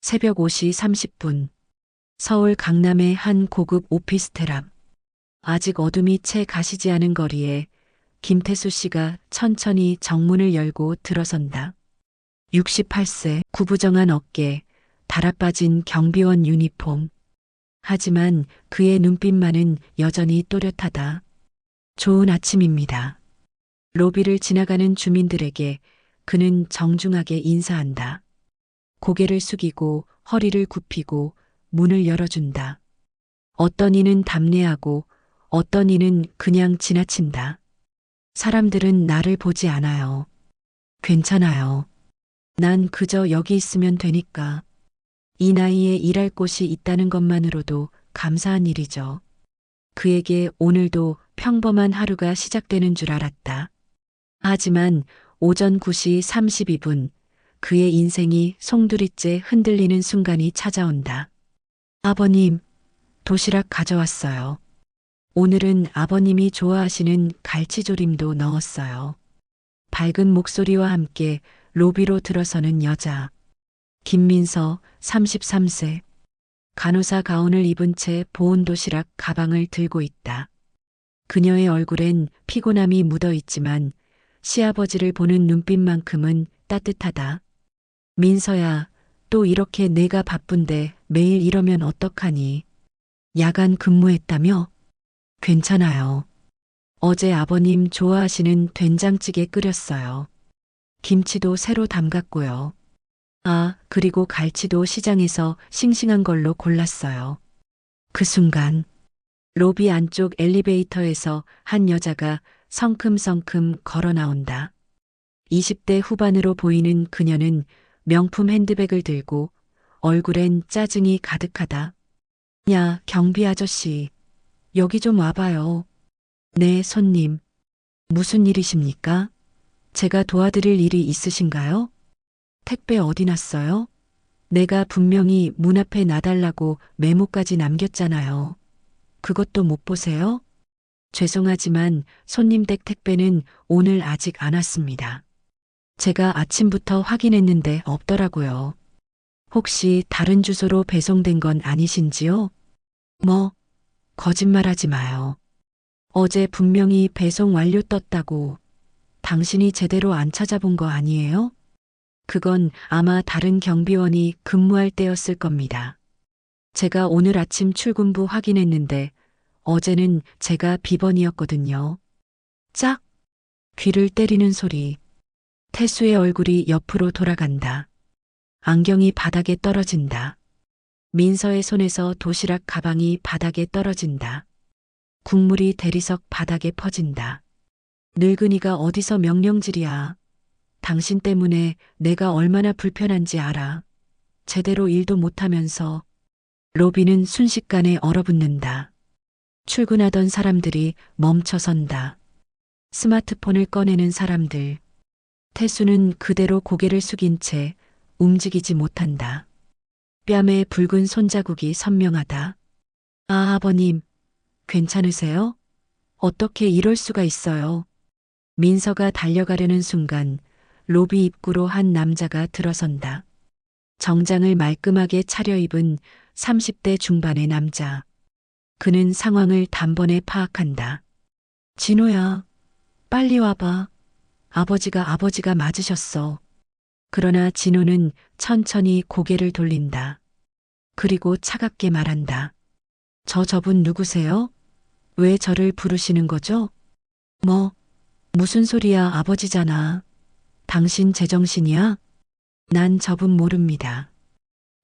새벽 5시 30분. 서울 강남의 한 고급 오피스텔 앞. 아직 어둠이 채 가시지 않은 거리에 김태수 씨가 천천히 정문을 열고 들어선다. 68세, 구부정한 어깨, 달아빠진 경비원 유니폼. 하지만 그의 눈빛만은 여전히 또렷하다. 좋은 아침입니다. 로비를 지나가는 주민들에게 그는 정중하게 인사한다. 고개를 숙이고 허리를 굽히고 문을 열어준다. 어떤 이는 답례하고 어떤 이는 그냥 지나친다. 사람들은 나를 보지 않아요. 괜찮아요. 난 그저 여기 있으면 되니까. 이 나이에 일할 곳이 있다는 것만으로도 감사한 일이죠. 그에게 오늘도 평범한 하루가 시작되는 줄 알았다. 하지만 오전 9시 32분 그의 인생이 송두리째 흔들리는 순간이 찾아온다. 아버님, 도시락 가져왔어요. 오늘은 아버님이 좋아하시는 갈치조림도 넣었어요. 밝은 목소리와 함께 로비로 들어서는 여자. 김민서, 33세. 간호사 가운을 입은 채 보온 도시락 가방을 들고 있다. 그녀의 얼굴엔 피곤함이 묻어 있지만 시아버지를 보는 눈빛만큼은 따뜻하다. 민서야, 또 이렇게 내가 바쁜데 매일 이러면 어떡하니? 야간 근무했다며? 괜찮아요. 어제 아버님 좋아하시는 된장찌개 끓였어요. 김치도 새로 담갔고요. 아, 그리고 갈치도 시장에서 싱싱한 걸로 골랐어요. 그 순간 로비 안쪽 엘리베이터에서 한 여자가 성큼성큼 걸어 나온다. 20대 후반으로 보이는 그녀는 명품 핸드백을 들고 얼굴엔 짜증이 가득하다. 야, 경비 아저씨. 여기 좀 와봐요. 네, 손님. 무슨 일이십니까? 제가 도와드릴 일이 있으신가요? 택배 어디 놨어요? 내가 분명히 문 앞에 놔달라고 메모까지 남겼잖아요. 그것도 못 보세요? 죄송하지만 손님 댁 택배는 오늘 아직 안 왔습니다. 제가 아침부터 확인했는데 없더라고요. 혹시 다른 주소로 배송된 건 아니신지요? 뭐, 거짓말하지 마요. 어제 분명히 배송 완료 떴다고. 당신이 제대로 안 찾아본 거 아니에요? 그건 아마 다른 경비원이 근무할 때였을 겁니다. 제가 오늘 아침 출근부 확인했는데 어제는 제가 비번이었거든요. 짝! 귀를 때리는 소리. 태수의 얼굴이 옆으로 돌아간다. 안경이 바닥에 떨어진다. 민서의 손에서 도시락 가방이 바닥에 떨어진다. 국물이 대리석 바닥에 퍼진다. 늙은이가 어디서 명령질이야. 당신 때문에 내가 얼마나 불편한지 알아. 제대로 일도 못하면서. 로비는 순식간에 얼어붙는다. 출근하던 사람들이 멈춰선다. 스마트폰을 꺼내는 사람들. 태수는 그대로 고개를 숙인 채 움직이지 못한다. 뺨에 붉은 손자국이 선명하다. 아, 아버님, 괜찮으세요? 어떻게 이럴 수가 있어요? 민서가 달려가려는 순간 로비 입구로 한 남자가 들어선다. 정장을 말끔하게 차려입은 30대 중반의 남자. 그는 상황을 단번에 파악한다. 진호야, 빨리 와봐. 아버지가 맞으셨어. 그러나 진호는 천천히 고개를 돌린다. 그리고 차갑게 말한다. 저분 누구세요? 왜 저를 부르시는 거죠? 뭐, 무슨 소리야, 아버지잖아. 당신 제정신이야? 난 저분 모릅니다.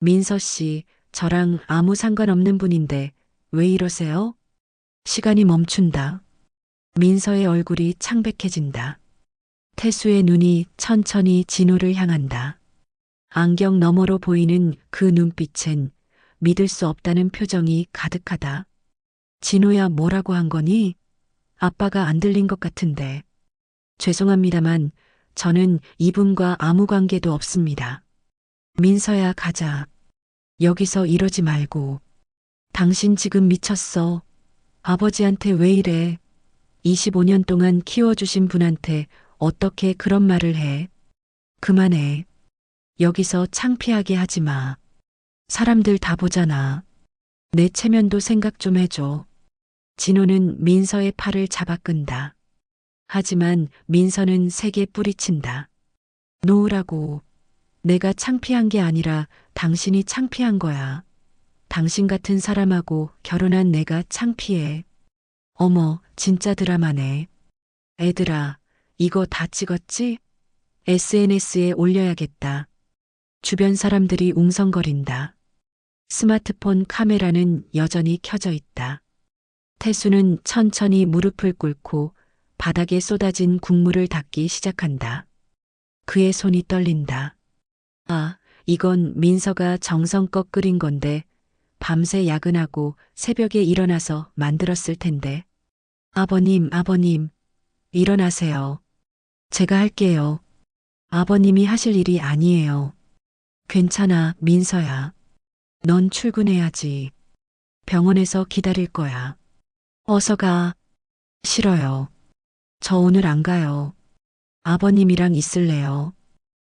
민서 씨, 저랑 아무 상관없는 분인데 왜 이러세요? 시간이 멈춘다. 민서의 얼굴이 창백해진다. 태수의 눈이 천천히 진호를 향한다. 안경 너머로 보이는 그 눈빛엔 믿을 수 없다는 표정이 가득하다. 진호야, 뭐라고 한 거니? 아빠가 안 들린 것 같은데. 죄송합니다만 저는 이분과 아무 관계도 없습니다. 민서야, 가자. 여기서 이러지 말고. 당신 지금 미쳤어. 아버지한테 왜 이래? 25년 동안 키워주신 분한테 어떻게 그런 말을 해? 그만해. 여기서 창피하게 하지 마. 사람들 다 보잖아. 내 체면도 생각 좀 해줘. 진호는 민서의 팔을 잡아 끈다. 하지만 민서는 세게 뿌리친다. 놓으라고. 내가 창피한 게 아니라 당신이 창피한 거야. 당신 같은 사람하고 결혼한 내가 창피해. 어머, 진짜 드라마네. 애들아, 이거 다 찍었지? SNS에 올려야겠다. 주변 사람들이 웅성거린다. 스마트폰 카메라는 여전히 켜져 있다. 태수는 천천히 무릎을 꿇고 바닥에 쏟아진 국물을 닦기 시작한다. 그의 손이 떨린다. 아, 이건 민서가 정성껏 끓인 건데 밤새 야근하고 새벽에 일어나서 만들었을 텐데. 아버님, 아버님, 일어나세요. 제가 할게요. 아버님이 하실 일이 아니에요. 괜찮아, 민서야. 넌 출근해야지. 병원에서 기다릴 거야. 어서 가. 싫어요. 저 오늘 안 가요. 아버님이랑 있을래요.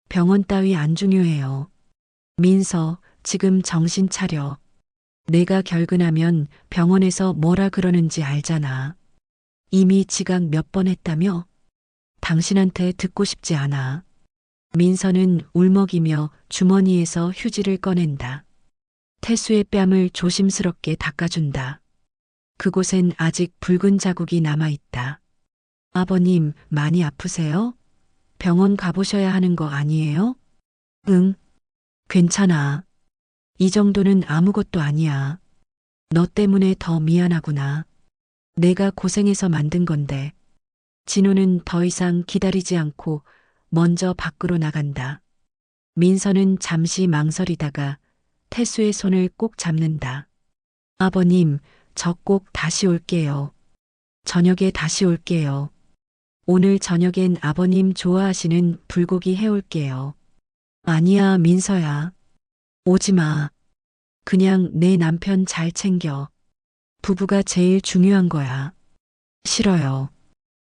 병원 따위 안 중요해요. 민서, 지금 정신 차려. 내가 결근하면 병원에서 뭐라 그러는지 알잖아. 이미 지각 몇 번 했다며? 당신한테 듣고 싶지 않아. 민서는 울먹이며 주머니에서 휴지를 꺼낸다. 태수의 뺨을 조심스럽게 닦아준다. 그곳엔 아직 붉은 자국이 남아있다. 아버님, 많이 아프세요? 병원 가보셔야 하는 거 아니에요? 응, 괜찮아. 이 정도는 아무것도 아니야. 너 때문에 더 미안하구나. 내가 고생해서 만든 건데. 진호는 더 이상 기다리지 않고 먼저 밖으로 나간다. 민서는 잠시 망설이다가 태수의 손을 꼭 잡는다. 아버님, 저 꼭 다시 올게요. 저녁에 다시 올게요. 오늘 저녁엔 아버님 좋아하시는 불고기 해올게요. 아니야, 민서야. 오지 마. 그냥 내 남편 잘 챙겨. 부부가 제일 중요한 거야. 싫어요.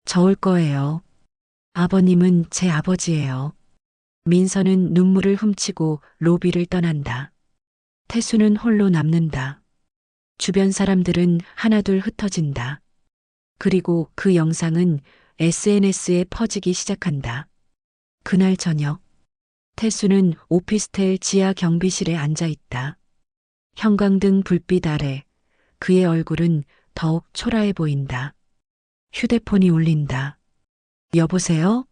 저 올 거예요. 아버님은 제 아버지예요. 민서는 눈물을 훔치고 로비를 떠난다. 태수는 홀로 남는다. 주변 사람들은 하나둘 흩어진다. 그리고 그 영상은 SNS에 퍼지기 시작한다. 그날 저녁, 태수는 오피스텔 지하 경비실에 앉아 있다. 형광등 불빛 아래 그의 얼굴은 더욱 초라해 보인다. 휴대폰이 울린다. 여보세요?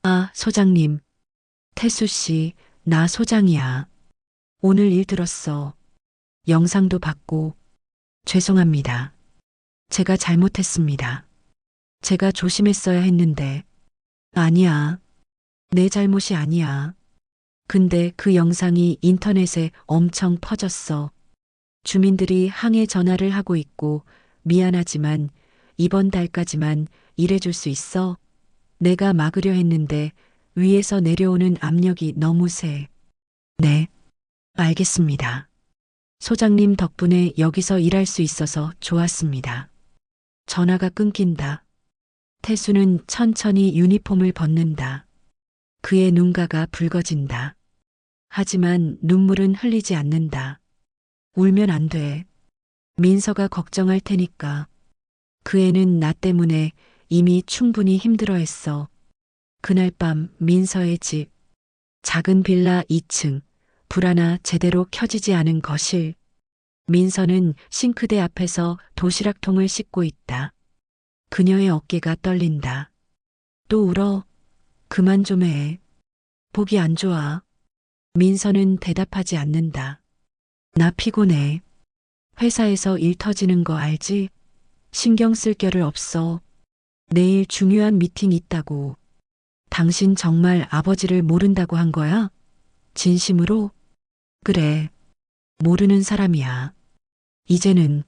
아, 소장님. 태수 씨, 나 소장이야. 오늘 일 들었어. 영상도 봤고. 죄송합니다. 제가 잘못했습니다. 제가 조심했어야 했는데. 아니야. 내 잘못이 아니야. 근데 그 영상이 인터넷에 엄청 퍼졌어. 주민들이 항해 전화를 하고 있고, 미안하지만 이번 달까지만 일해줄 수 있어? 내가 막으려 했는데 위에서 내려오는 압력이 너무 세. 네, 알겠습니다. 소장님 덕분에 여기서 일할 수 있어서 좋았습니다. 전화가 끊긴다. 태수는 천천히 유니폼을 벗는다. 그의 눈가가 붉어진다. 하지만 눈물은 흘리지 않는다. 울면 안 돼. 민서가 걱정할 테니까. 그 애는 나 때문에 이미 충분히 힘들어했어. 그날 밤 민서의 집, 작은 빌라 2층, 불 하나 제대로 켜지지 않은 거실. 민서는 싱크대 앞에서 도시락통을 씻고 있다. 그녀의 어깨가 떨린다. 또 울어. 그만 좀 해. 보기 안 좋아. 민서는 대답하지 않는다. 나 피곤해. 회사에서 일 터지는 거 알지? 신경 쓸 겨를 없어. 내일 중요한 미팅 있다고. 당신 정말 아버지를 모른다고 한 거야? 진심으로? 그래. 모르는 사람이야. 이제는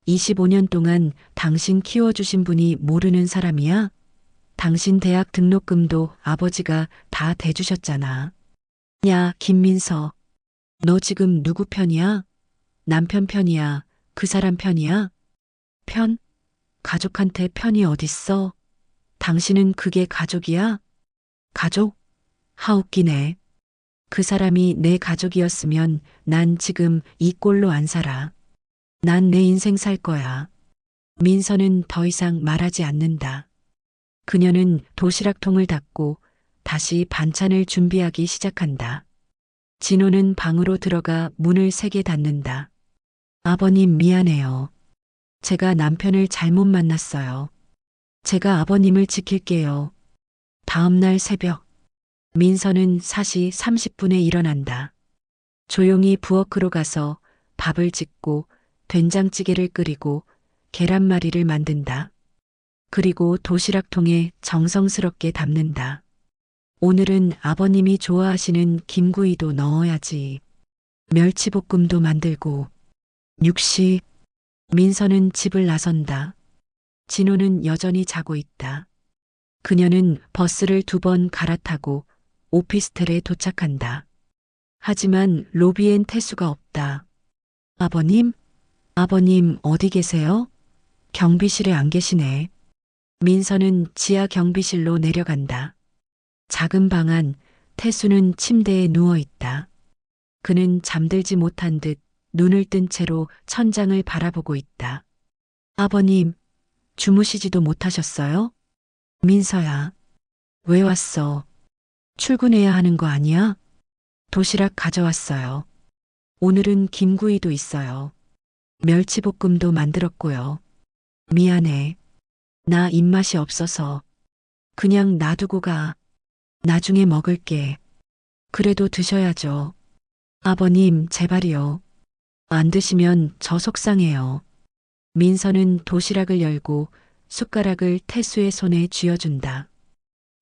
25년 동안 당신 키워주신 분이 모르는 사람이야? 당신 대학 등록금도 아버지가 다 대주셨잖아. 야, 김민서. 너 지금 누구 편이야? 남편 편이야? 그 사람 편이야? 편? 가족한테 편이 어딨어? 당신은 그게 가족이야? 가족? 하 웃기네. 그 사람이 내 가족이었으면 난 지금 이 꼴로 안 살아. 난 내 인생 살 거야. 민서는 더 이상 말하지 않는다. 그녀는 도시락통을 닫고 다시 반찬을 준비하기 시작한다. 진호는 방으로 들어가 문을 세게 닫는다. 아버님 미안해요. 제가 남편을 잘못 만났어요. 제가 아버님을 지킬게요. 다음 날 새벽, 민서는 4시 30분에 일어난다. 조용히 부엌으로 가서 밥을 짓고 된장찌개를 끓이고 계란말이를 만든다. 그리고 도시락통에 정성스럽게 담는다. 오늘은 아버님이 좋아하시는 김구이도 넣어야지. 멸치볶음도 만들고. 6시, 민서는 집을 나선다. 진호는 여전히 자고 있다. 그녀는 버스를 2번 갈아타고 오피스텔에 도착한다. 하지만 로비엔 태수가 없다. 아버님? 아버님 어디 계세요? 경비실에 안 계시네. 민서는 지하 경비실로 내려간다. 작은 방 안, 태수는 침대에 누워 있다. 그는 잠들지 못한 듯 눈을 뜬 채로 천장을 바라보고 있다. 아버님, 주무시지도 못하셨어요? 민서야, 왜 왔어? 출근해야 하는 거 아니야? 도시락 가져왔어요. 오늘은 김구이도 있어요. 멸치볶음도 만들었고요. 미안해. 나 입맛이 없어서. 그냥 놔두고 가. 나중에 먹을게. 그래도 드셔야죠. 아버님, 제발이요. 안 드시면 저 속상해요. 민서는 도시락을 열고 숟가락을 태수의 손에 쥐어준다.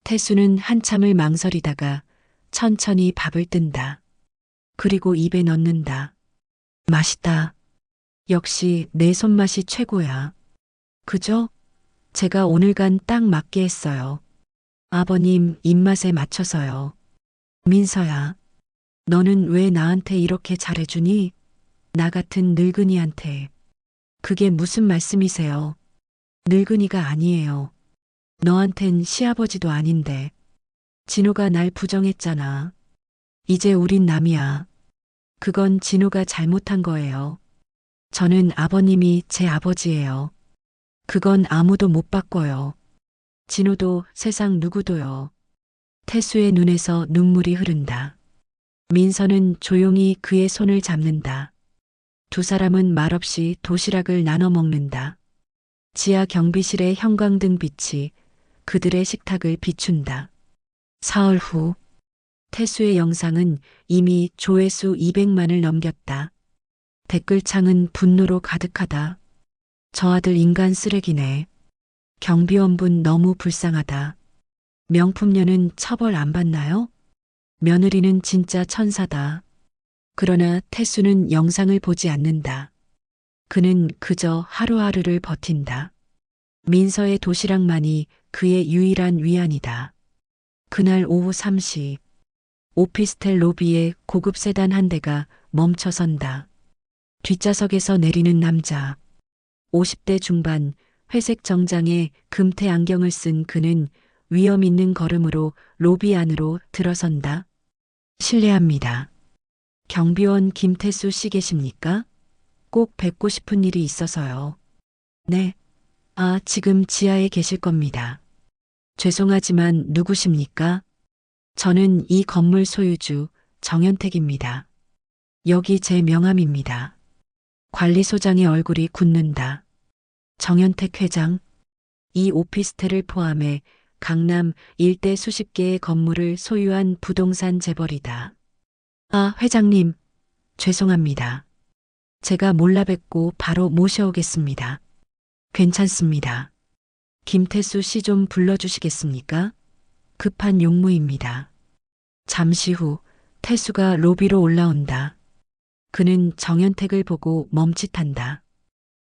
태수는 한참을 망설이다가 천천히 밥을 뜬다. 그리고 입에 넣는다. 맛있다. 역시 내 손맛이 최고야. 그죠? 제가 오늘간 딱 맞게 했어요. 아버님 입맛에 맞춰서요. 민서야, 너는 왜 나한테 이렇게 잘해주니? 나 같은 늙은이한테. 그게 무슨 말씀이세요? 늙은이가 아니에요. 너한텐 시아버지도 아닌데. 진호가 날 부정했잖아. 이제 우린 남이야. 그건 진호가 잘못한 거예요. 저는 아버님이 제 아버지예요. 그건 아무도 못 바꿔요. 진호도 세상 누구도요. 태수의 눈에서 눈물이 흐른다. 민서는 조용히 그의 손을 잡는다. 두 사람은 말없이 도시락을 나눠 먹는다. 지하 경비실의 형광등 빛이 그들의 식탁을 비춘다. 사흘 후, 태수의 영상은 이미 조회수 200만을 넘겼다. 댓글창은 분노로 가득하다. 저 아들 인간 쓰레기네. 경비원분 너무 불쌍하다. 명품녀는 처벌 안 받나요? 며느리는 진짜 천사다. 그러나 태수는 영상을 보지 않는다. 그는 그저 하루하루를 버틴다. 민서의 도시락만이 그의 유일한 위안이다. 그날 오후 3시, 오피스텔 로비에 고급 세단 한 대가 멈춰선다. 뒷좌석에서 내리는 남자. 50대 중반, 회색 정장에 금태 안경을 쓴 그는 위험 있는 걸음으로 로비 안으로 들어선다. 실례합니다. 경비원 김태수 씨 계십니까? 꼭 뵙고 싶은 일이 있어서요. 네. 아, 지금 지하에 계실 겁니다. 죄송하지만 누구십니까? 저는 이 건물 소유주 정현택입니다. 여기 제 명함입니다. 관리소장의 얼굴이 굳는다. 정현택 회장, 이 오피스텔을 포함해 강남 일대 수십 개의 건물을 소유한 부동산 재벌이다. 아, 회장님, 죄송합니다. 제가 몰라 뵙고 바로 모셔오겠습니다. 괜찮습니다. 김태수 씨 좀 불러주시겠습니까? 급한 용무입니다. 잠시 후 태수가 로비로 올라온다. 그는 정현택을 보고 멈칫한다.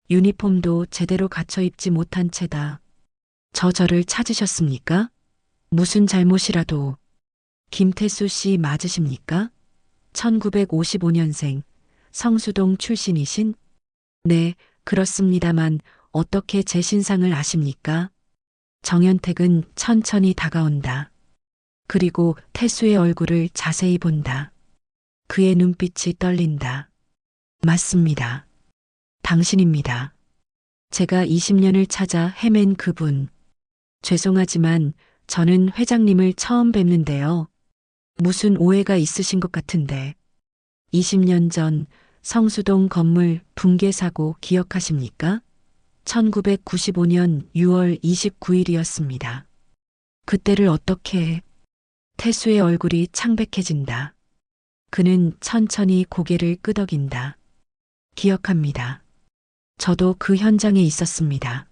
유니폼도 제대로 갖춰 입지 못한 채다. 저를 찾으셨습니까? 무슨 잘못이라도. 김태수 씨 맞으십니까? 1955년생, 성수동 출신이신? 네, 그렇습니다만 어떻게 제 신상을 아십니까? 정현택은 천천히 다가온다. 그리고 태수의 얼굴을 자세히 본다. 그의 눈빛이 떨린다. 맞습니다. 당신입니다. 제가 20년을 찾아 헤맨 그분. 죄송하지만 저는 회장님을 처음 뵙는데요. 무슨 오해가 있으신 것 같은데. 20년 전 성수동 건물 붕괴 사고 기억하십니까? 1995년 6월 29일이었습니다. 그때를 어떻게 태수의 얼굴이 창백해진다. 그는 천천히 고개를 끄덕인다. 기억합니다. 저도 그 현장에 있었습니다.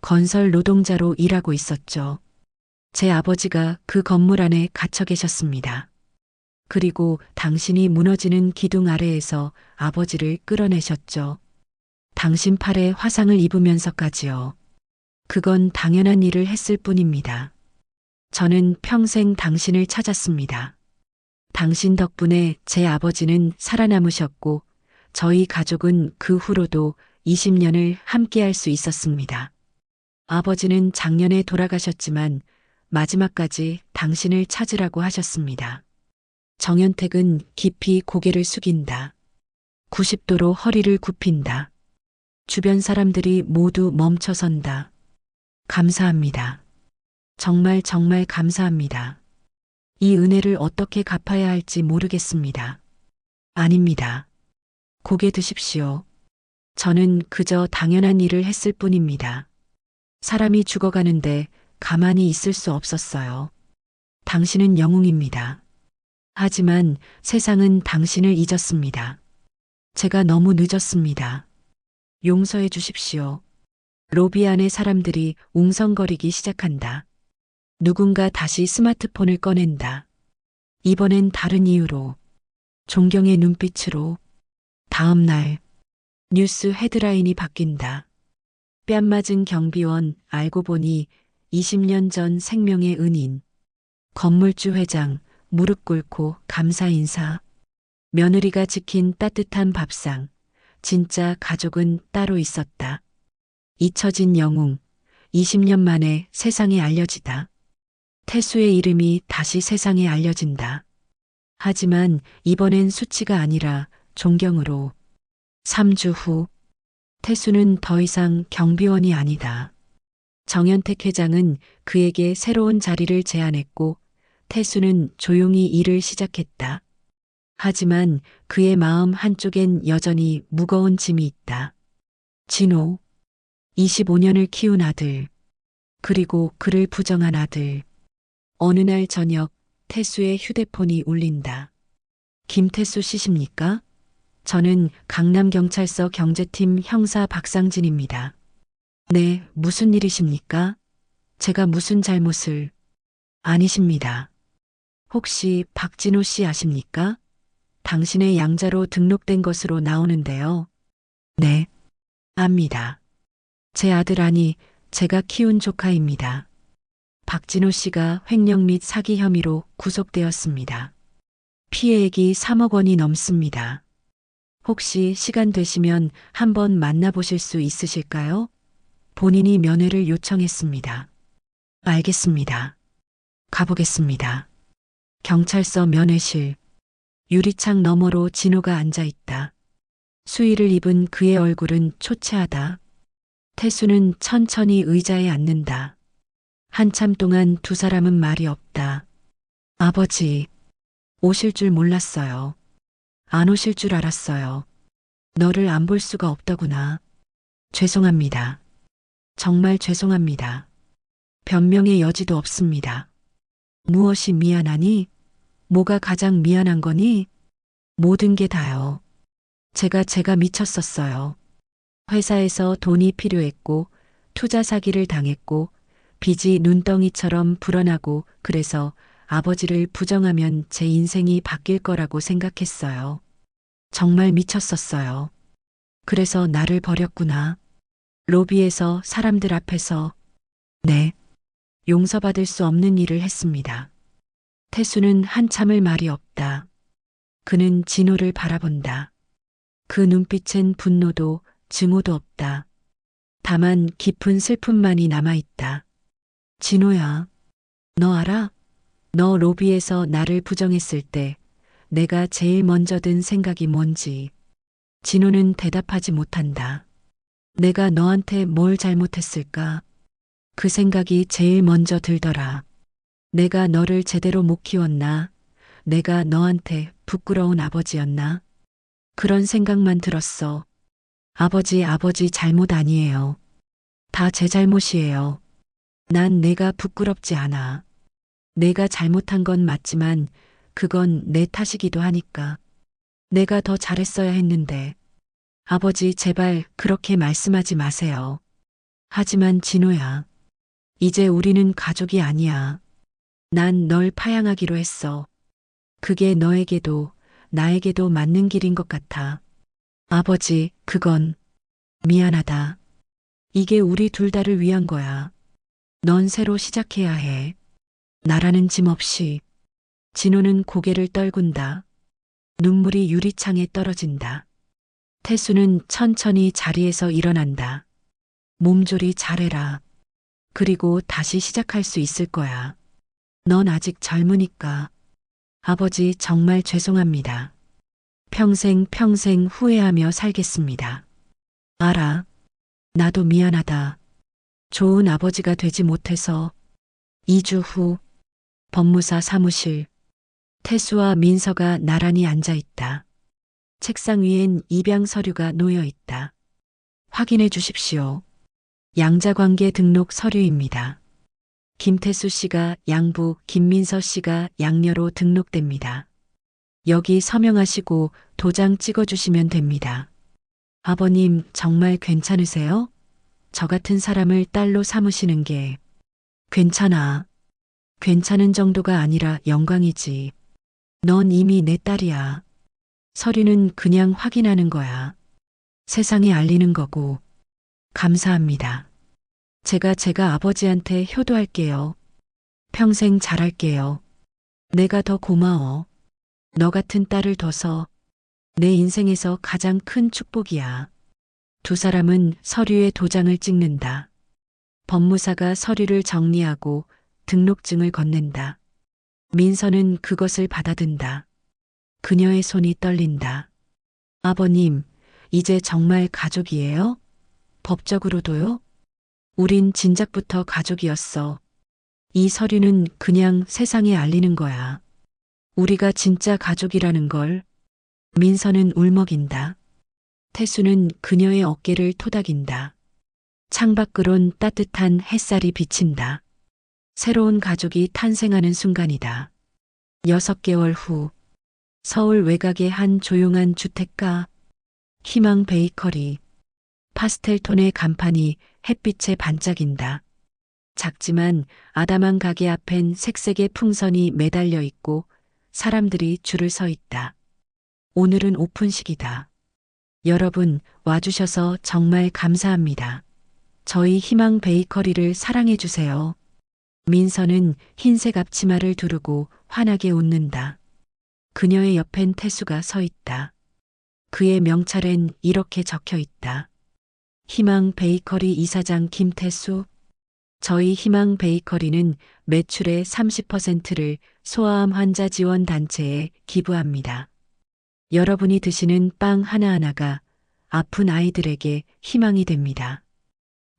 건설 노동자로 일하고 있었죠. 제 아버지가 그 건물 안에 갇혀 계셨습니다. 그리고 당신이 무너지는 기둥 아래에서 아버지를 끌어내셨죠. 당신 팔에 화상을 입으면서까지요. 그건 당연한 일을 했을 뿐입니다. 저는 평생 당신을 찾았습니다. 당신 덕분에 제 아버지는 살아남으셨고 저희 가족은 그 후로도 20년을 함께할 수 있었습니다. 아버지는 작년에 돌아가셨지만 마지막까지 당신을 찾으라고 하셨습니다. 정연택은 깊이 고개를 숙인다. 90도로 허리를 굽힌다. 주변 사람들이 모두 멈춰선다. 감사합니다. 정말 정말 감사합니다. 이 은혜를 어떻게 갚아야 할지 모르겠습니다. 아닙니다. 고개 드십시오. 저는 그저 당연한 일을 했을 뿐입니다. 사람이 죽어가는데 가만히 있을 수 없었어요. 당신은 영웅입니다. 하지만 세상은 당신을 잊었습니다. 제가 너무 늦었습니다. 용서해 주십시오. 로비 안의 사람들이 웅성거리기 시작한다. 누군가 다시 스마트폰을 꺼낸다. 이번엔 다른 이유로. 존경의 눈빛으로. 다음 날 뉴스 헤드라인이 바뀐다. 뺨 맞은 경비원 알고 보니 20년 전 생명의 은인. 건물주 회장 무릎 꿇고 감사 인사. 며느리가 지킨 따뜻한 밥상. 진짜 가족은 따로 있었다. 잊혀진 영웅. 20년 만에 세상에 알려지다. 태수의 이름이 다시 세상에 알려진다. 하지만 이번엔 수치가 아니라 존경으로. 3주 후 태수는 더 이상 경비원이 아니다. 정연택 회장은 그에게 새로운 자리를 제안했고 태수는 조용히 일을 시작했다. 하지만 그의 마음 한쪽엔 여전히 무거운 짐이 있다. 진호, 25년을 키운 아들, 그리고 그를 부정한 아들. 어느 날 저녁 태수의 휴대폰이 울린다. 김태수 씨십니까? 저는 강남경찰서 경제팀 형사 박상진입니다. 네, 무슨 일이십니까? 제가 무슨 잘못을... 아니십니다. 혹시 박진호 씨 아십니까? 당신의 양자로 등록된 것으로 나오는데요. 네, 압니다. 제 아들 아니, 제가 키운 조카입니다. 박진호 씨가 횡령 및 사기 혐의로 구속되었습니다. 피해액이 3억 원이 넘습니다. 혹시 시간 되시면 한번 만나보실 수 있으실까요? 본인이 면회를 요청했습니다. 알겠습니다. 가보겠습니다. 경찰서 면회실. 유리창 너머로 진호가 앉아 있다. 수의를 입은 그의 얼굴은 초췌하다. 태수는 천천히 의자에 앉는다. 한참 동안 두 사람은 말이 없다. 아버지, 오실 줄 몰랐어요. 안 오실 줄 알았어요. 너를 안 볼 수가 없더구나. 죄송합니다. 정말 죄송합니다. 변명의 여지도 없습니다. 무엇이 미안하니? 뭐가 가장 미안한 거니? 모든 게 다요. 제가 미쳤었어요. 회사에서 돈이 필요했고, 투자 사기를 당했고, 빚이 눈덩이처럼 불어나고, 그래서 아버지를 부정하면 제 인생이 바뀔 거라고 생각했어요. 정말 미쳤었어요. 그래서 나를 버렸구나. 로비에서 사람들 앞에서. 네. 용서받을 수 없는 일을 했습니다. 태수는 한참을 말이 없다. 그는 진호를 바라본다. 그 눈빛엔 분노도 증오도 없다. 다만 깊은 슬픔만이 남아있다. 진호야, 너 알아? 너 로비에서 나를 부정했을 때 내가 제일 먼저 든 생각이 뭔지. 진호는 대답하지 못한다. 내가 너한테 뭘 잘못했을까? 그 생각이 제일 먼저 들더라. 내가 너를 제대로 못 키웠나? 내가 너한테 부끄러운 아버지였나? 그런 생각만 들었어. 아버지 잘못 아니에요. 다 제 잘못이에요. 난 내가 부끄럽지 않아. 내가 잘못한 건 맞지만 그건 내 탓이기도 하니까. 내가 더 잘했어야 했는데. 아버지 제발 그렇게 말씀하지 마세요. 하지만 진호야. 이제 우리는 가족이 아니야. 난 널 파양하기로 했어. 그게 너에게도 나에게도 맞는 길인 것 같아. 아버지, 그건 미안하다. 이게 우리 둘 다를 위한 거야. 넌 새로 시작해야 해. 나라는 짐 없이. 진호는 고개를 떨군다. 눈물이 유리창에 떨어진다. 태수는 천천히 자리에서 일어난다. 몸조리 잘해라. 그리고 다시 시작할 수 있을 거야. 넌 아직 젊으니까. 아버지 정말 죄송합니다. 평생 후회하며 살겠습니다. 알아. 나도 미안하다. 좋은 아버지가 되지 못해서. 2주 후 법무사 사무실. 태수와 민서가 나란히 앉아 있다. 책상 위엔 입양 서류가 놓여 있다. 확인해 주십시오. 양자관계 등록 서류입니다. 김태수 씨가 양부, 김민서 씨가 양녀로 등록됩니다. 여기 서명하시고 도장 찍어주시면 됩니다. 아버님 정말 괜찮으세요? 저 같은 사람을 딸로 삼으시는 게. 괜찮아. 괜찮은 정도가 아니라 영광이지. 넌 이미 내 딸이야. 서류는 그냥 확인하는 거야. 세상에 알리는 거고. 감사합니다. 제가 아버지한테 효도할게요. 평생 잘할게요. 내가 더 고마워. 너 같은 딸을 둬서 내 인생에서 가장 큰 축복이야. 두 사람은 서류에 도장을 찍는다. 법무사가 서류를 정리하고 등록증을 건넨다. 민서는 그것을 받아든다. 그녀의 손이 떨린다. 아버님, 이제 정말 가족이에요? 법적으로도요? 우린 진작부터 가족이었어. 이 서류는 그냥 세상에 알리는 거야. 우리가 진짜 가족이라는 걸. 민서는 울먹인다. 태수는 그녀의 어깨를 토닥인다. 창밖으론 따뜻한 햇살이 비친다. 새로운 가족이 탄생하는 순간이다. 6개월 후 서울 외곽의 한 조용한 주택가. 희망 베이커리. 파스텔 톤의 간판이 햇빛에 반짝인다. 작지만 아담한 가게 앞엔 색색의 풍선이 매달려 있고 사람들이 줄을 서 있다. 오늘은 오픈식이다. 여러분 와주셔서 정말 감사합니다. 저희 희망 베이커리를 사랑해 주세요. 민서는 흰색 앞치마를 두르고 환하게 웃는다. 그녀의 옆엔 태수가 서 있다. 그의 명찰엔 이렇게 적혀 있다. 희망 베이커리 이사장 김태수. 저희 희망 베이커리는 매출의 30%를 소아암 환자 지원 단체에 기부합니다. 여러분이 드시는 빵 하나하나가 아픈 아이들에게 희망이 됩니다.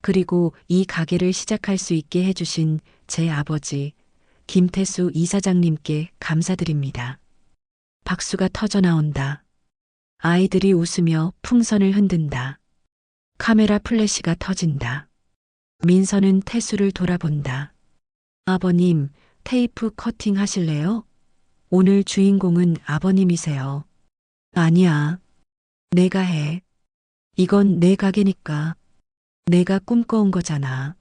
그리고 이 가게를 시작할 수 있게 해주신 제 아버지 김태수 이사장님께 감사드립니다. 박수가 터져 나온다. 아이들이 웃으며 풍선을 흔든다. 카메라 플래시가 터진다. 민서는 태수를 돌아본다. 아버님, 테이프 커팅 하실래요? 오늘 주인공은 아버님이세요. 아니야. 내가 해. 이건 내 가게니까. 내가 꿈꿔온 거잖아.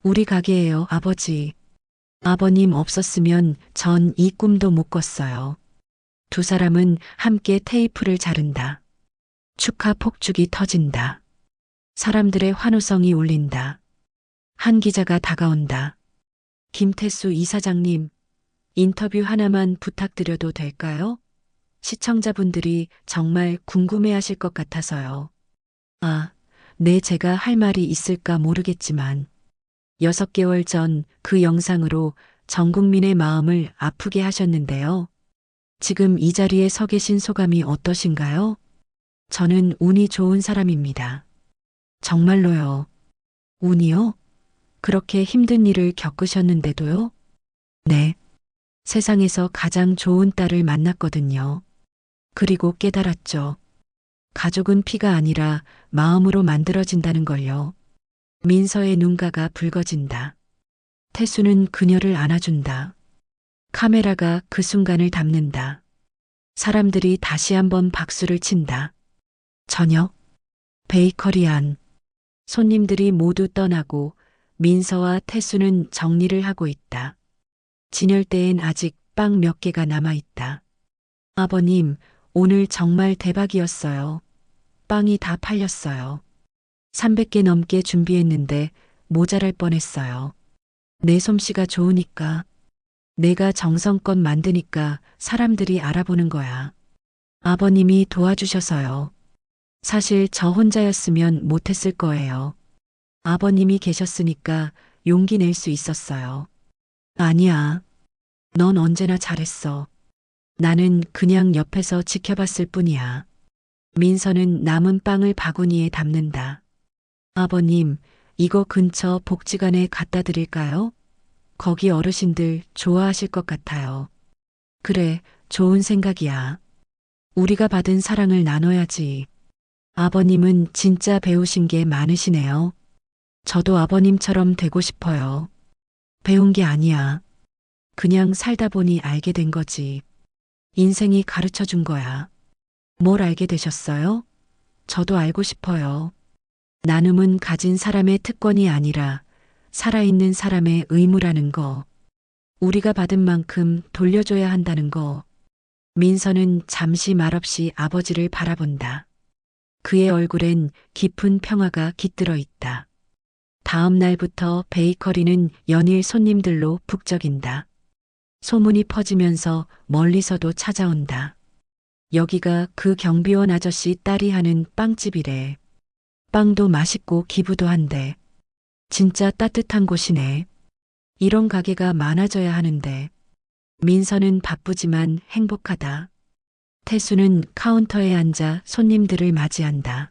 우리 가게예요, 아버지. 아버님 없었으면 전 이 꿈도 못 꿨어요. 두 사람은 함께 테이프를 자른다. 축하 폭죽이 터진다. 사람들의 환호성이 울린다. 한 기자가 다가온다. 김태수 이사장님, 인터뷰 하나만 부탁드려도 될까요? 시청자분들이 정말 궁금해하실 것 같아서요. 아, 네, 제가 할 말이 있을까 모르겠지만 6개월 전 그 영상으로 전 국민의 마음을 아프게 하셨는데요. 지금 이 자리에 서 계신 소감이 어떠신가요? 저는 운이 좋은 사람입니다. 정말로요. 운이요? 그렇게 힘든 일을 겪으셨는데도요? 네. 세상에서 가장 좋은 딸을 만났거든요. 그리고 깨달았죠. 가족은 피가 아니라 마음으로 만들어진다는 걸요. 민서의 눈가가 붉어진다. 태수는 그녀를 안아준다. 카메라가 그 순간을 담는다. 사람들이 다시 한번 박수를 친다. 저녁, 베이커리 안. 손님들이 모두 떠나고 민서와 태수는 정리를 하고 있다. 진열대엔 아직 빵 몇 개가 남아 있다. 아버님, 오늘 정말 대박이었어요. 빵이 다 팔렸어요. 300개 넘게 준비했는데 모자랄 뻔했어요. 내 솜씨가 좋으니까, 내가 정성껏 만드니까 사람들이 알아보는 거야. 아버님이 도와주셔서요. 사실 저 혼자였으면 못했을 거예요. 아버님이 계셨으니까 용기 낼 수 있었어요. 아니야. 넌 언제나 잘했어. 나는 그냥 옆에서 지켜봤을 뿐이야. 민서는 남은 빵을 바구니에 담는다. 아버님, 이거 근처 복지관에 갖다 드릴까요? 거기 어르신들 좋아하실 것 같아요. 그래, 좋은 생각이야. 우리가 받은 사랑을 나눠야지. 아버님은 진짜 배우신 게 많으시네요. 저도 아버님처럼 되고 싶어요. 배운 게 아니야. 그냥 살다 보니 알게 된 거지. 인생이 가르쳐 준 거야. 뭘 알게 되셨어요? 저도 알고 싶어요. 나눔은 가진 사람의 특권이 아니라 살아있는 사람의 의무라는 거. 우리가 받은 만큼 돌려줘야 한다는 거. 민서는 잠시 말없이 아버지를 바라본다. 그의 얼굴엔 깊은 평화가 깃들어 있다. 다음 날부터 베이커리는 연일 손님들로 북적인다. 소문이 퍼지면서 멀리서도 찾아온다. 여기가 그 경비원 아저씨 딸이 하는 빵집이래. 빵도 맛있고 기부도 한대. 진짜 따뜻한 곳이네. 이런 가게가 많아져야 하는데. 민서는 바쁘지만 행복하다. 태수는 카운터에 앉아 손님들을 맞이한다.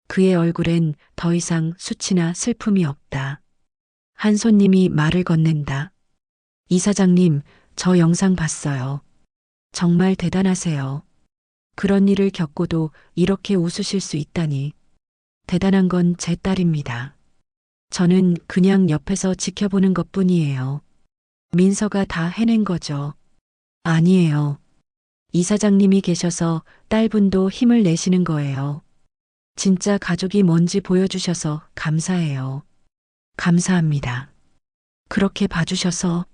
그의 얼굴엔 더 이상 수치나 슬픔이 없다. 한 손님이 말을 건넨다. 이사장님, 저 영상 봤어요. 정말 대단하세요. 그런 일을 겪고도 이렇게 웃으실 수 있다니. 대단한 건 제 딸입니다. 저는 그냥 옆에서 지켜보는 것뿐이에요. 민서가 다 해낸 거죠. 아니에요. 이사장님이 계셔서 딸분도 힘을 내시는 거예요. 진짜 가족이 뭔지 보여주셔서 감사해요. 감사합니다. 그렇게 봐주셔서.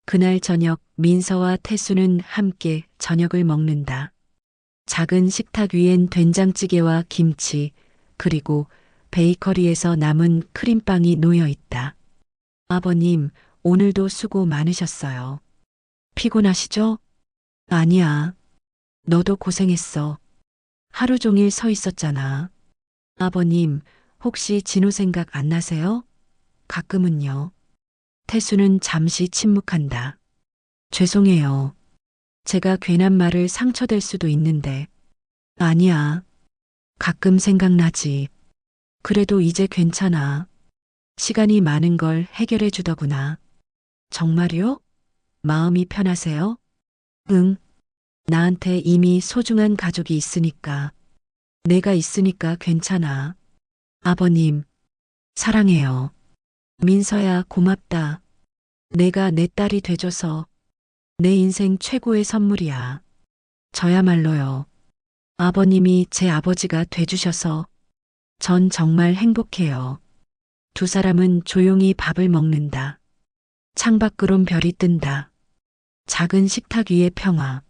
그날 저녁 민서와 태수는 함께 저녁을 먹는다. 작은 식탁 위엔 된장찌개와 김치, 그리고 베이커리에서 남은 크림빵이 놓여 있다. 아버님, 오늘도 수고 많으셨어요. 피곤하시죠? 아니야. 너도 고생했어. 하루 종일 서 있었잖아. 아버님, 혹시 진호 생각 안 나세요? 가끔은요. 태수는 잠시 침묵한다. 죄송해요. 제가 괜한 말을 상처될 수도 있는데. 아니야. 가끔 생각나지. 그래도 이제 괜찮아. 시간이 많은 걸 해결해 주더구나. 정말요? 마음이 편하세요? 응. 나한테 이미 소중한 가족이 있으니까. 내가 있으니까 괜찮아. 아버님, 사랑해요. 민서야, 고맙다. 내가 내 딸이 돼줘서 내 인생 최고의 선물이야. 저야말로요. 아버님이 제 아버지가 돼주셔서 전 정말 행복해요. 두 사람은 조용히 밥을 먹는다. 창밖으론 별이 뜬다. 작은 식탁 위의 평화.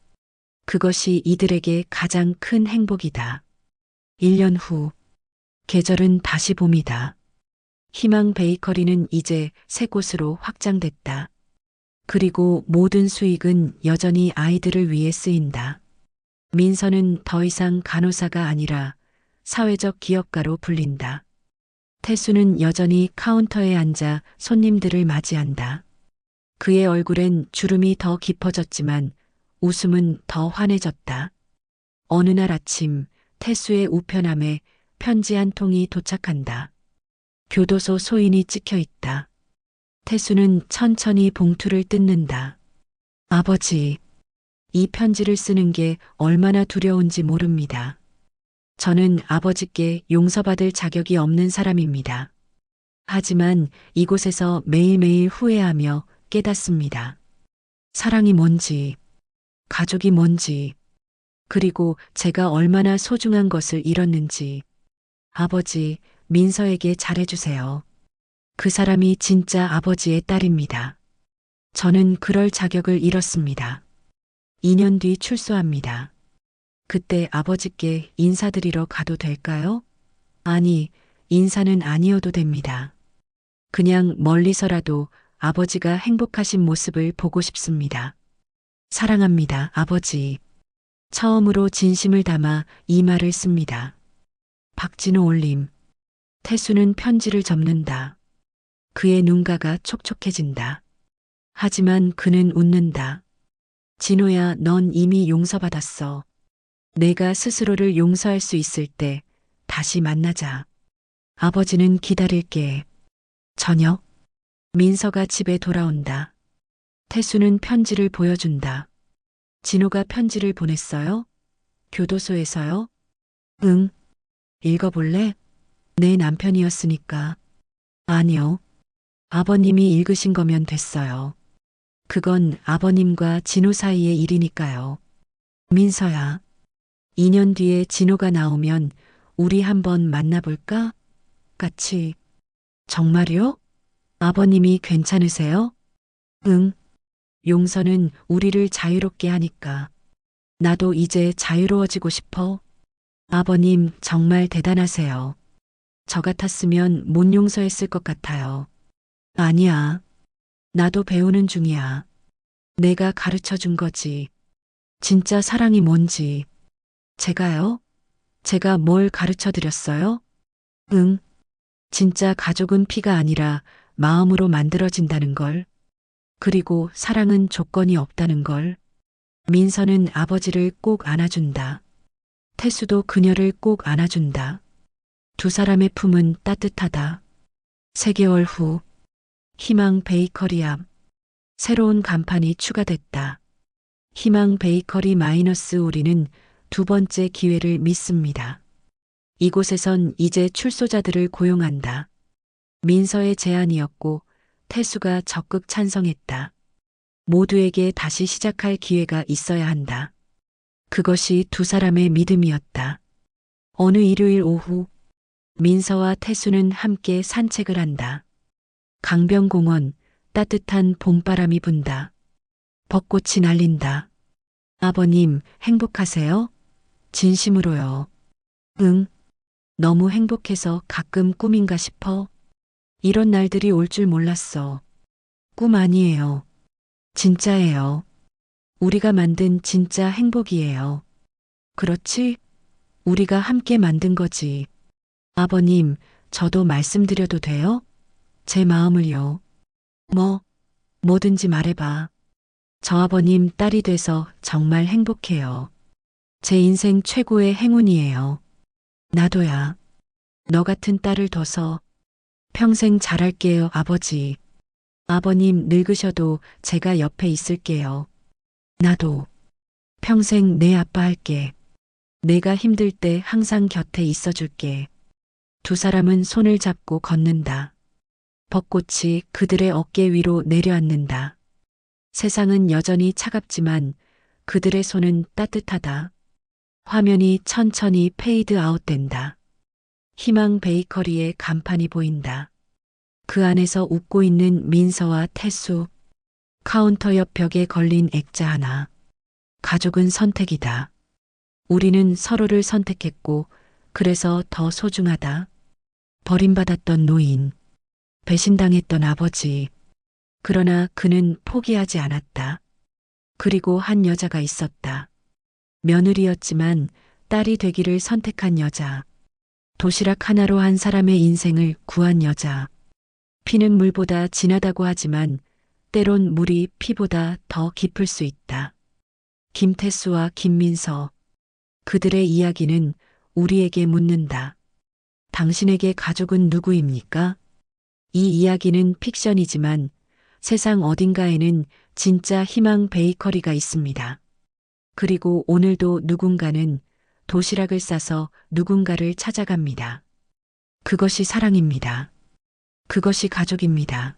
그것이 이들에게 가장 큰 행복이다. 1년 후, 계절은 다시 봄이다. 희망 베이커리는 이제 새 곳으로 확장됐다. 그리고 모든 수익은 여전히 아이들을 위해 쓰인다. 민서는 더 이상 간호사가 아니라 사회적 기업가로 불린다. 태수는 여전히 카운터에 앉아 손님들을 맞이한다. 그의 얼굴엔 주름이 더 깊어졌지만 웃음은 더 환해졌다. 어느 날 아침 태수의 우편함에 편지 한 통이 도착한다. 교도소 소인이 찍혀 있다. 태수는 천천히 봉투를 뜯는다. 아버지, 이 편지를 쓰는 게 얼마나 두려운지 모릅니다. 저는 아버지께 용서받을 자격이 없는 사람입니다. 하지만 이곳에서 매일매일 후회하며 깨닫습니다. 사랑이 뭔지, 가족이 뭔지, 그리고 제가 얼마나 소중한 것을 잃었는지. 아버지, 민서에게 잘해주세요. 그 사람이 진짜 아버지의 딸입니다. 저는 그럴 자격을 잃었습니다. 2년 뒤 출소합니다. 그때 아버지께 인사드리러 가도 될까요? 아니, 인사는 아니어도 됩니다. 그냥 멀리서라도 아버지가 행복하신 모습을 보고 싶습니다. 사랑합니다, 아버지. 처음으로 진심을 담아 이 말을 씁니다. 박진호 올림. 태수는 편지를 접는다. 그의 눈가가 촉촉해진다. 하지만 그는 웃는다. 진호야, 넌 이미 용서받았어. 내가 스스로를 용서할 수 있을 때 다시 만나자. 아버지는 기다릴게. 저녁. 민서가 집에 돌아온다. 태수는 편지를 보여준다. 진호가 편지를 보냈어요? 교도소에서요? 응. 읽어볼래? 내 남편이었으니까. 아니요. 아버님이 읽으신 거면 됐어요. 그건 아버님과 진호 사이의 일이니까요. 민서야. 2년 뒤에 진호가 나오면 우리 한번 만나볼까? 같이. 정말요? 아버님이 괜찮으세요? 응. 용서는 우리를 자유롭게 하니까. 나도 이제 자유로워지고 싶어. 아버님 정말 대단하세요. 저 같았으면 못 용서했을 것 같아요. 아니야. 나도 배우는 중이야. 내가 가르쳐 준 거지. 진짜 사랑이 뭔지. 제가요? 제가 뭘 가르쳐 드렸어요? 응. 진짜 가족은 피가 아니라 마음으로 만들어진다는 걸. 그리고 사랑은 조건이 없다는 걸. 민서는 아버지를 꼭 안아준다. 태수도 그녀를 꼭 안아준다. 두 사람의 품은 따뜻하다. 3개월 후, 희망 베이커리 앞. 새로운 간판이 추가됐다. 희망 베이커리 마이너스 우리는 두 번째 기회를 믿습니다. 이곳에선 이제 출소자들을 고용한다. 민서의 제안이었고 태수가 적극 찬성했다. 모두에게 다시 시작할 기회가 있어야 한다. 그것이 두 사람의 믿음이었다. 어느 일요일 오후, 민서와 태수는 함께 산책을 한다. 강변공원, 따뜻한 봄바람이 분다. 벚꽃이 날린다. 아버님, 행복하세요? 진심으로요. 응. 너무 행복해서 가끔 꿈인가 싶어. 이런 날들이 올 줄 몰랐어. 꿈 아니에요. 진짜예요. 우리가 만든 진짜 행복이에요. 그렇지? 우리가 함께 만든 거지. 아버님, 저도 말씀드려도 돼요? 제 마음을요. 뭐든지 말해봐. 저 아버님 딸이 돼서 정말 행복해요. 제 인생 최고의 행운이에요. 나도야. 너 같은 딸을 둬서 평생 잘할게요, 아버지. 아버님 늙으셔도 제가 옆에 있을게요. 나도 평생 내 아빠 할게. 내가 힘들 때 항상 곁에 있어줄게. 두 사람은 손을 잡고 걷는다. 벚꽃이 그들의 어깨 위로 내려앉는다. 세상은 여전히 차갑지만 그들의 손은 따뜻하다. 화면이 천천히 페이드 아웃된다. 희망 베이커리의 간판이 보인다. 그 안에서 웃고 있는 민서와 태수. 카운터 옆 벽에 걸린 액자 하나. 가족은 선택이다. 우리는 서로를 선택했고 그래서 더 소중하다. 버림받았던 노인. 배신당했던 아버지. 그러나 그는 포기하지 않았다. 그리고 한 여자가 있었다. 며느리였지만 딸이 되기를 선택한 여자. 도시락 하나로 한 사람의 인생을 구한 여자. 피는 물보다 진하다고 하지만 때론 물이 피보다 더 깊을 수 있다. 김태수와 김민서. 그들의 이야기는 우리에게 묻는다. 당신에게 가족은 누구입니까? 이 이야기는 픽션이지만 세상 어딘가에는 진짜 희망 베이커리가 있습니다. 그리고 오늘도 누군가는 도시락을 싸서 누군가를 찾아갑니다. 그것이 사랑입니다. 그것이 가족입니다.